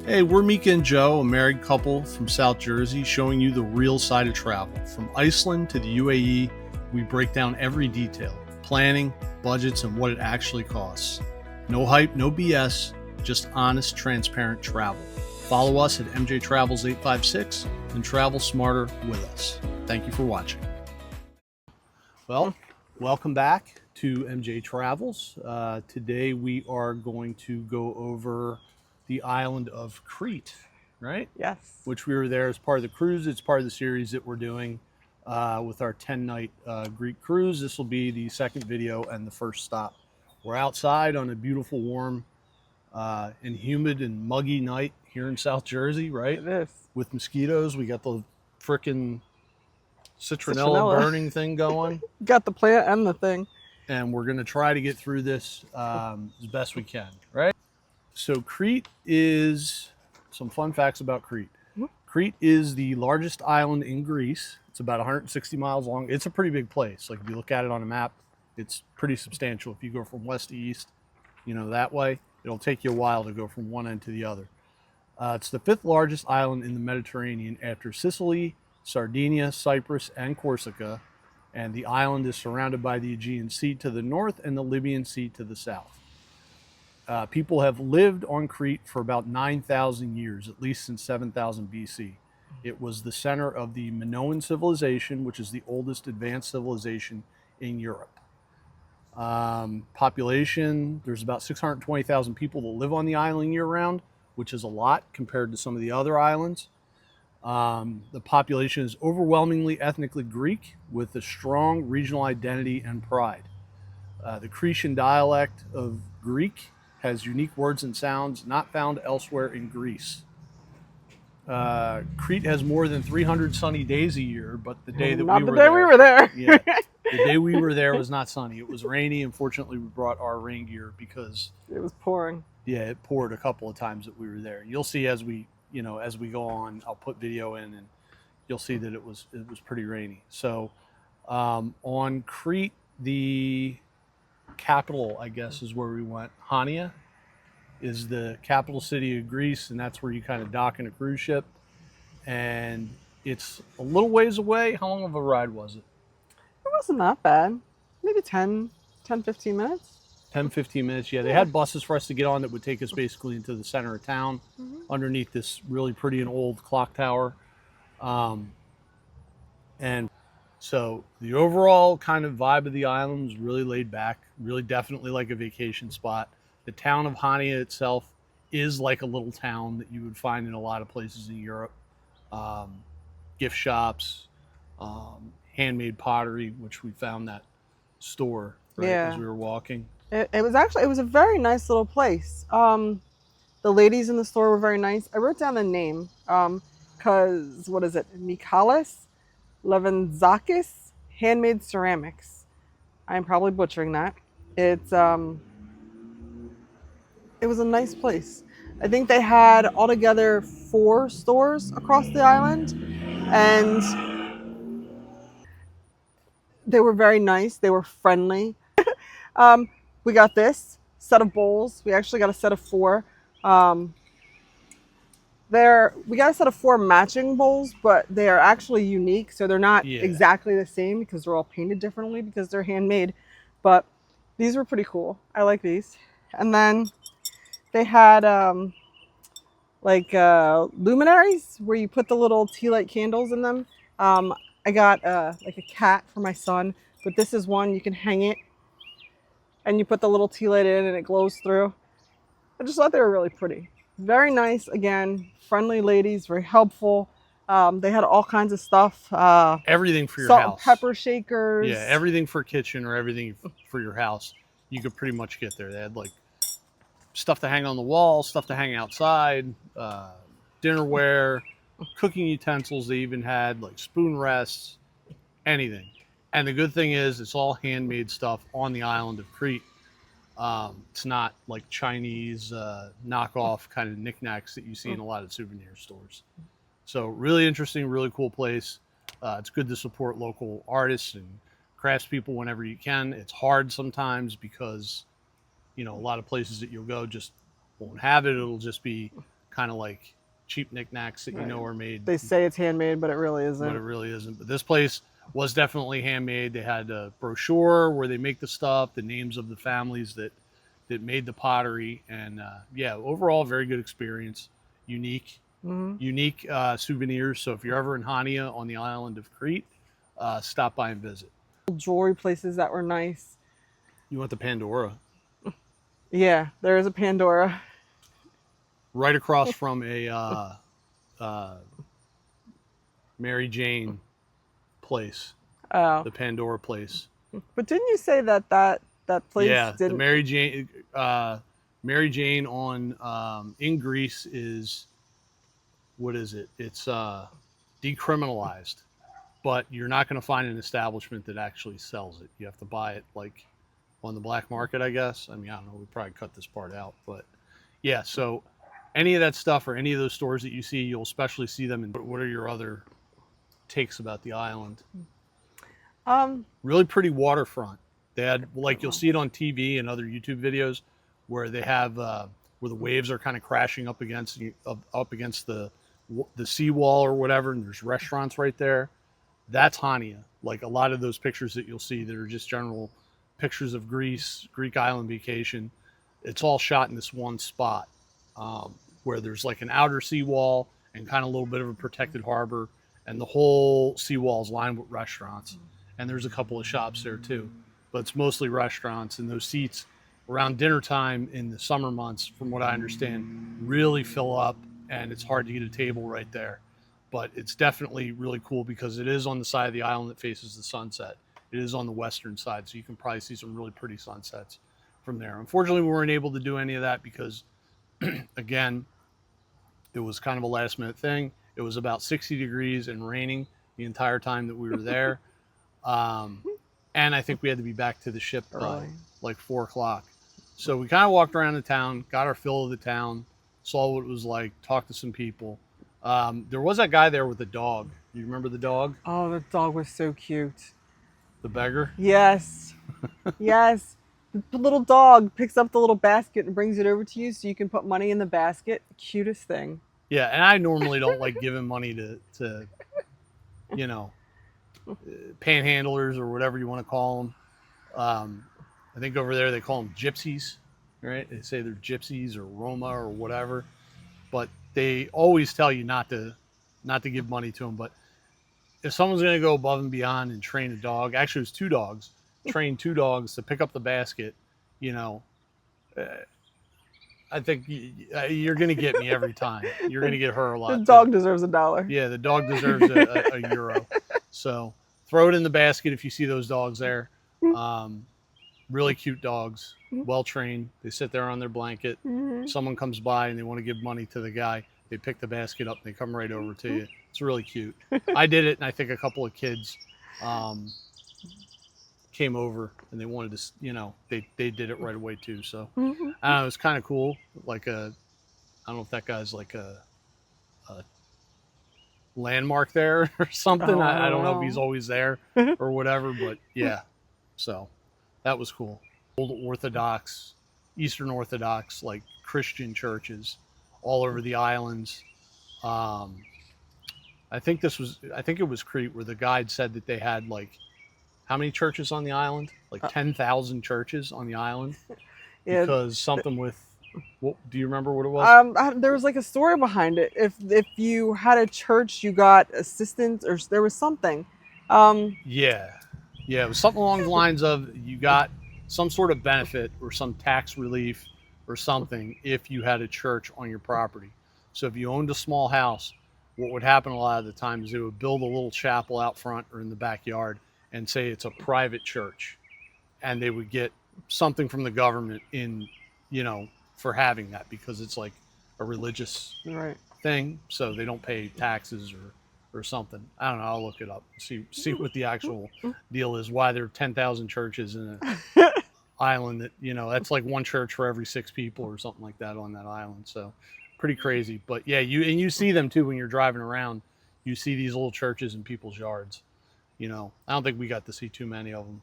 Hey, we're Mika and Joe, a married couple from South Jersey, showing you the real side of travel. From Iceland to the UAE, we break down every detail, planning, budgets, and what it actually costs. No hype, no BS, just honest, transparent travel. Follow us at MJ Travels 856 and travel smarter with us. Thank you for watching. Well, welcome back to MJ Travels. Today we are going to go over the island of Crete, right? Yes. Which we were there as part of the cruise. It's part of the series that we're doing with our 10-night Greek cruise. This will be the second video and the first stop. We're outside on a beautiful, warm, and humid and muggy night here in South Jersey, right? It is. With mosquitoes. We got the frickin' citronella burning thing going. Got the plant and the thing. And we're going to try to get through this as best we can, right? So Crete is, some fun facts about Crete. Crete is the largest island in Greece. It's about 160 miles long. It's a pretty big place. Like if you look at it on a map, it's pretty substantial. If you go from west to east, you know, that way, it'll take you a while to go from one end to the other. It's the fifth largest island in the Mediterranean after Sicily, Sardinia, Cyprus, and Corsica. And the island is surrounded by the Aegean Sea to the north and the Libyan Sea to the south. People have lived on Crete for about 9,000 years, at least since 7,000 BC. It was the center of the Minoan civilization, which is the oldest advanced civilization in Europe. Population, there's about 620,000 people that live on the island year-round, which is a lot compared to some of the other islands. The population is overwhelmingly ethnically Greek with a strong regional identity and pride. The Cretan dialect of Greek has unique words and sounds not found elsewhere in Greece. Crete has more than 300 sunny days a year, but the day that we were there, yeah, the day we were there was not sunny. It was rainy. Unfortunately, we brought our rain gear because it was pouring. Yeah, it poured a couple of times that we were there. You'll see as we go on, I'll put video in and you'll see that it was pretty rainy. So on Crete, the capital, I guess, is where we went. Hania is the capital city of Greece, and that's where you kind of dock in a cruise ship. And it's a little ways away. How long of a ride was it? It wasn't that bad. Maybe 10, 15 minutes. 10, 15 minutes, yeah. They had buses for us to get on that would take us basically into the center of town, underneath this really pretty and old clock tower. And so the overall kind of vibe of the island was really laid back, really definitely like a vacation spot. The town of Hania itself is like a little town that you would find in a lot of places in Europe. Gift shops, handmade pottery, which we found that store as we were walking. It was a very nice little place. The ladies in the store were very nice. I wrote down the name because, what is it? Mikalis Levanzakis Handmade Ceramics. I'm probably butchering that. It was a nice place. I think they had altogether 4 stores across the island, and they were very nice. They were friendly. We got this set of bowls. We actually got a set of 4. We got a set of 4 matching bowls, but they are actually unique. So they're not exactly the same because they're all painted differently because they're handmade. But these were pretty cool. I like these. And then they had luminaries where you put the little tea light candles in them. I got like a cat for my son, but this is one you can hang it and you put the little tea light in and it glows through. I just thought they were really pretty. Very nice, again, friendly ladies, very helpful. They had all kinds of stuff. Everything for your salt house. And pepper shakers. Yeah, everything for kitchen or everything for your house. You could pretty much get there. They had like stuff to hang on the wall, stuff to hang outside, dinnerware, cooking utensils. They even had like spoon rests, anything. And the good thing is it's all handmade stuff on the island of Crete. It's not like Chinese knockoff kind of knickknacks that you see in a lot of souvenir stores. So really interesting, really cool place. It's good to support local artists and craftspeople whenever you can. It's hard sometimes because, you know, a lot of places that you'll go just won't have it. It'll just be kind of like cheap knickknacks that you know are made. They say it's handmade, but it really isn't. But it really isn't. But this place was definitely handmade. They had a brochure where they make the stuff, the names of the families that made the pottery, and yeah, overall very good experience. Unique souvenirs. So if you're ever in Hania on the island of Crete, stop by and visit. Jewelry places that were nice. You went to Pandora. Yeah, there is a Pandora. Right across from a Mary Jane place. Oh. The Pandora place. But didn't you say that place Yeah, didn't... the Mary Jane on in Greece is, what is it? It's decriminalized, but you're not going to find an establishment that actually sells it. You have to buy it like on the black market, I guess. I mean, I don't know. We probably cut this part out, but yeah. So any of that stuff or any of those stores that you see, you'll especially see them. And what are your other takes about the island? Really pretty waterfront. They had, like, you'll see it on TV and other YouTube videos where they have where the waves are kind of crashing up against the seawall or whatever, and there's restaurants right there. That's Hania. Like a lot of those pictures that you'll see that are just general pictures of Greece, Greek island vacation. It's all shot in this one spot where there's like an outer seawall and kind of a little bit of a protected harbor, and the whole seawall is lined with restaurants. And there's a couple of shops there too, but it's mostly restaurants. And those seats around dinner time in the summer months, from what I understand, really fill up, and it's hard to get a table right there. But it's definitely really cool because it is on the side of the island that faces the sunset. It is on the western side, so you can probably see some really pretty sunsets from there. Unfortunately, we weren't able to do any of that because, again, it was kind of a last minute thing. It was about 60 degrees and raining the entire time that we were there. And I think we had to be back to the ship by like 4 o'clock. So we kind of walked around the town, got our fill of the town, saw what it was like, talked to some people. There was that guy there with a dog. You remember the dog? Oh, the dog was so cute. The beggar? Yes. Yes. The little dog picks up the little basket and brings it over to you so you can put money in the basket. Cutest thing. Yeah, and I normally don't like giving money to you know, panhandlers or whatever you want to call them. I think over there they call them gypsies, right? They say they're gypsies or Roma or whatever, but they always tell you not to give money to them. But if someone's going to go above and beyond and train a dog, actually it was 2 dogs, train 2 dogs to pick up the basket, you know, I think you're going to get me every time. You're going to get her a lot. The dog deserves $1. Yeah, the dog deserves a euro. So throw it in the basket if you see those dogs there. Really cute dogs, well trained. They sit there on their blanket. Someone comes by and they want to give money to the guy. They pick the basket up and they come right over to you. It's really cute. I did it, and I think a couple of kids came over and they wanted to, you know, they did it right away too. So I don't know, it's kind of cool. Like I don't know if that guy's like a landmark there or something. Oh, I don't know if he's always there or whatever, but yeah. So that was cool. Old Orthodox, Eastern Orthodox, like Christian churches all over the islands. I think it was Crete where the guide said that they had like, how many churches on the island? Like 10,000 churches on the island. Yeah. Because something with, what, do you remember what it was? There was like a story behind it. If you had a church, you got assistance, or there was something. Yeah, it was something along the lines of you got some sort of benefit or some tax relief or something if you had a church on your property. So if you owned a small house, what would happen a lot of the time is they would build a little chapel out front or in the backyard and say it's a private church, and they would get something from the government in, you know, for having that, because it's like a religious thing, so they don't pay taxes or something. I don't know. I'll look it up, see what the actual deal is, why there are 10,000 churches in an island that, you know, that's like one church for every 6 people or something like that on that island. So pretty crazy. But yeah, you see them too when you're driving around. You see these little churches in people's yards. You know, I don't think we got to see too many of them,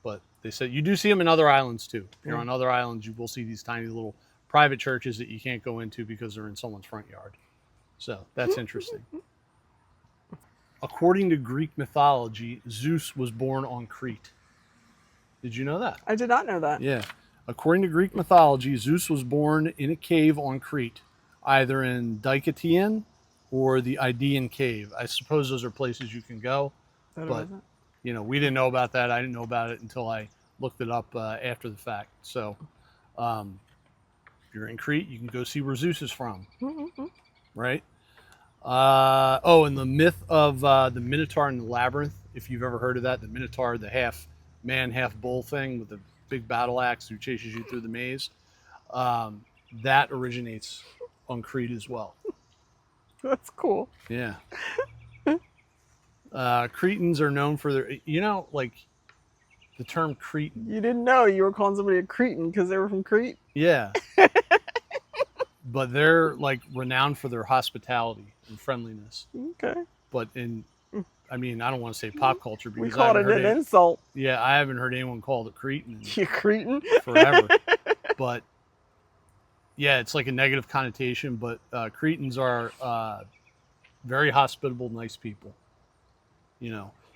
but they said you do see them in other islands too. If you're on other islands, you will see these tiny little private churches that you can't go into because they're in someone's front yard. So that's interesting. According to Greek mythology, Zeus was born on Crete. Did you know that? I did not know that. Yeah. According to Greek mythology, Zeus was born in a cave on Crete, either in Dikytian or the Idaean cave. I suppose those are places you can go, but we didn't know about that. I didn't know about it until I looked it up after the fact. So, if you're in Crete, you can go see where Zeus is from, right? And the myth of the Minotaur and the Labyrinth, if you've ever heard of that, the Minotaur, the half man, half bull thing with the big battle axe who chases you through the maze, that originates on Crete as well. That's cool. Yeah. Cretans are known for their, like the term Cretan. You didn't know you were calling somebody a Cretan because they were from Crete? Yeah. But they're like renowned for their hospitality and friendliness. Okay. But I don't want to say pop culture because we called it an insult. Yeah, I haven't heard anyone called it Cretan. You Cretan? Forever. But yeah, it's like a negative connotation. But Cretans are very hospitable, nice people.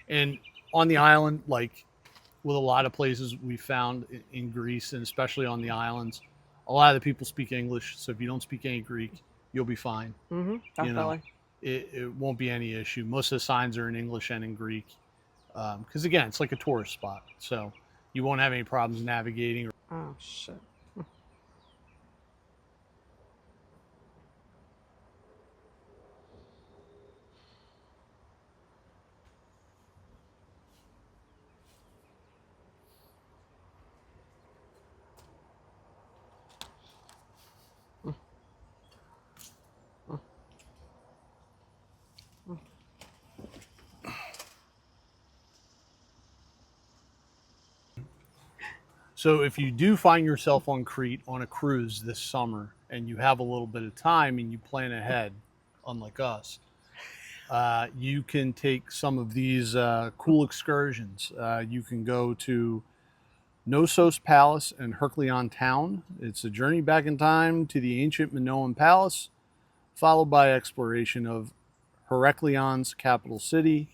And on the island, like with a lot of places we found in Greece, and especially on the islands, a lot of the people speak English. So if you don't speak any Greek, you'll be fine. Definitely. It won't be any issue. Most of the signs are in English and in Greek. Because again, it's like a tourist spot. So you won't have any problems navigating. Oh, shit. So if you do find yourself on Crete on a cruise this summer and you have a little bit of time and you plan ahead, unlike us, you can take some of these cool excursions. You can go to Knossos Palace and Heracleion Town. It's a journey back in time to the ancient Minoan Palace, followed by exploration of Heracleon's capital city,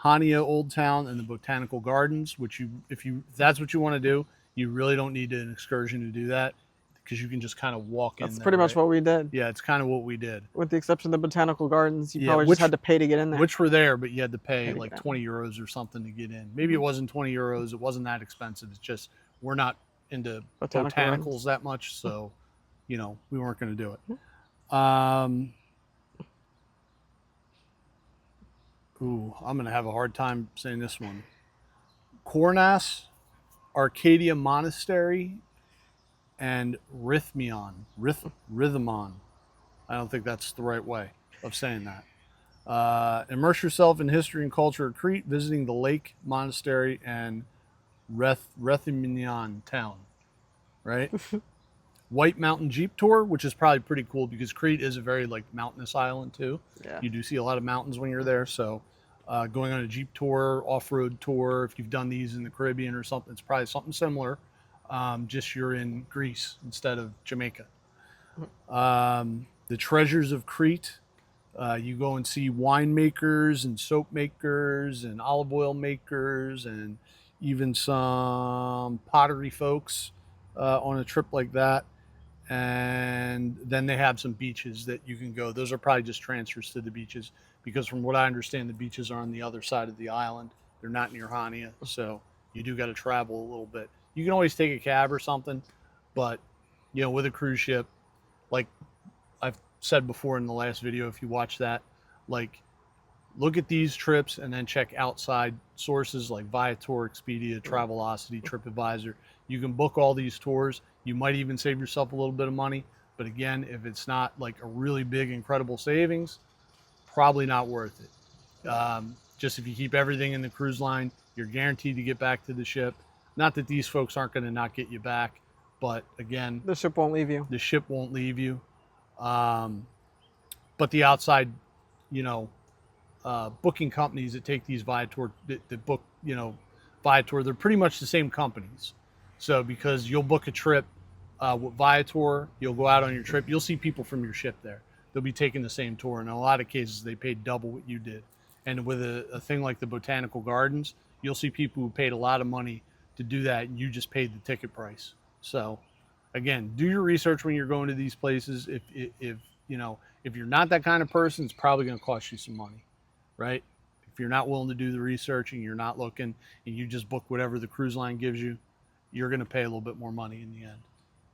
Hania Old Town, and the Botanical Gardens, which if that's what you want to do, you really don't need an excursion to do that because you can just kind of walk in there. That's pretty much what we did. Yeah, it's kind of what we did. With the exception of the Botanical Gardens, you probably just had to pay to get in there. Which were there, but you had to pay like 20 euros or something to get in. Maybe it wasn't 20 euros. It wasn't that expensive. It's just we're not into botanicals that much, so, we weren't going to do it. I'm going to have a hard time saying this one. Kornas, Arcadia Monastery, and Rhythmon. I don't think that's the right way of saying that. Immerse yourself in history and culture of Crete, visiting the lake, monastery, and Rhythmon town. Right? White Mountain Jeep Tour, which is probably pretty cool because Crete is a very mountainous island too. Yeah. You do see a lot of mountains when you're there. So going on a Jeep tour, off-road tour, if you've done these in the Caribbean or something, it's probably something similar. Just you're in Greece instead of Jamaica. The treasures of Crete. You go and see winemakers and soap makers and olive oil makers and even some pottery folks on a trip like that. And then they have some beaches that you can go. Those are probably just transfers to the beaches because from what I understand, the beaches are on the other side of the island. They're not near Hania, so you do got to travel a little bit. You can always take a cab or something, but with a cruise ship, like I've said before in the last video, if you watch that, look at these trips and then check outside sources like Viator, Expedia, Travelocity, TripAdvisor. You can book all these tours. You might even save yourself a little bit of money. But again, if it's not like a really big, incredible savings, probably not worth it. Just if you keep everything in the cruise line, you're guaranteed to get back to the ship. Not that these folks aren't going to not get you back, but again, the ship won't leave you. The ship won't leave you. But the outside, booking companies that take these Viator, that book, Viator, they're pretty much the same companies. So because you'll book a trip with Viator, you'll go out on your trip. You'll see people from your ship there. They'll be taking the same tour. And in a lot of cases, they paid double what you did. And with a thing like the Botanical Gardens, you'll see people who paid a lot of money to do that, and you just paid the ticket price. So, again, do your research when you're going to these places. If you know, if you're not that kind of person, it's probably going to cost you some money, right? If you're not willing to do the research and you're not looking and you just book whatever the cruise line gives you, you're going to pay a little bit more money in the end.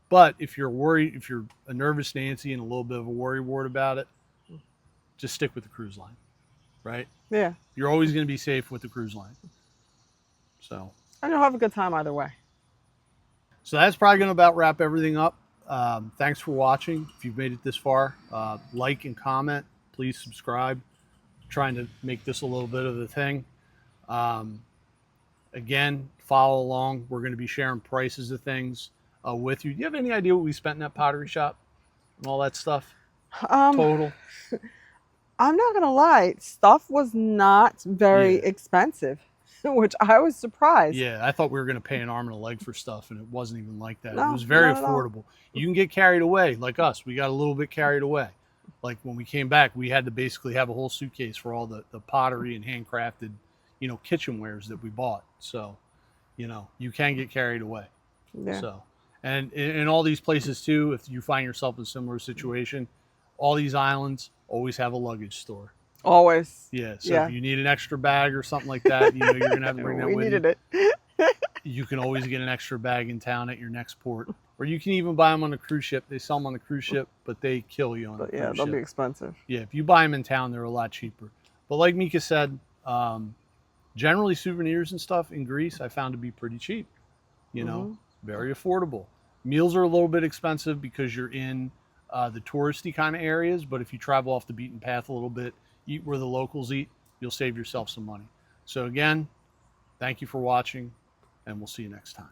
But if you're worried, if you're a nervous Nancy and a little bit of a worrywart about it, just stick with the cruise line, right? Yeah. You're always going to be safe with the cruise line. So, And you'll have a good time either way. so that's probably going to about wrap everything up. Thanks for watching. If you've made it this far, like and comment. Please subscribe. Trying to make this a little bit of a thing. Again, follow along. We're going to be sharing prices of things with you. Do you have any idea what we spent in that pottery shop and all that stuff? Total? I'm not gonna lie, stuff was not very expensive, which I was surprised. Yeah, I thought we were going to pay an arm and a leg for stuff, and it wasn't even like that. No, It was very not at all. affordable. You can get carried away, like us. We got a little bit carried away. Like when we came back, we had to basically have a whole suitcase for all the pottery and handcrafted, you know, kitchenwares that we bought. So, you know, you can get carried away. Yeah. So, and in all these places too, if you find yourself in a similar situation, all these islands always have a luggage store. Always. Yeah. So Yeah. if you need an extra bag or something like that, you know, you're gonna have to bring that We with needed you. it. You can always get an extra bag in town at your next port, or you can even buy them on a cruise ship. They sell them on the cruise ship, but they kill you on But the yeah, cruise they'll ship. be expensive. Yeah, if you buy them in town, they're a lot cheaper. But like Mika said, generally souvenirs and stuff in Greece I found to be pretty cheap. You know, very affordable. Meals are a little bit expensive because you're in the touristy kind of areas, but if you travel off the beaten path a little bit, eat where the locals eat, you'll save yourself some money. So again, thank you for watching, and we'll see you next time.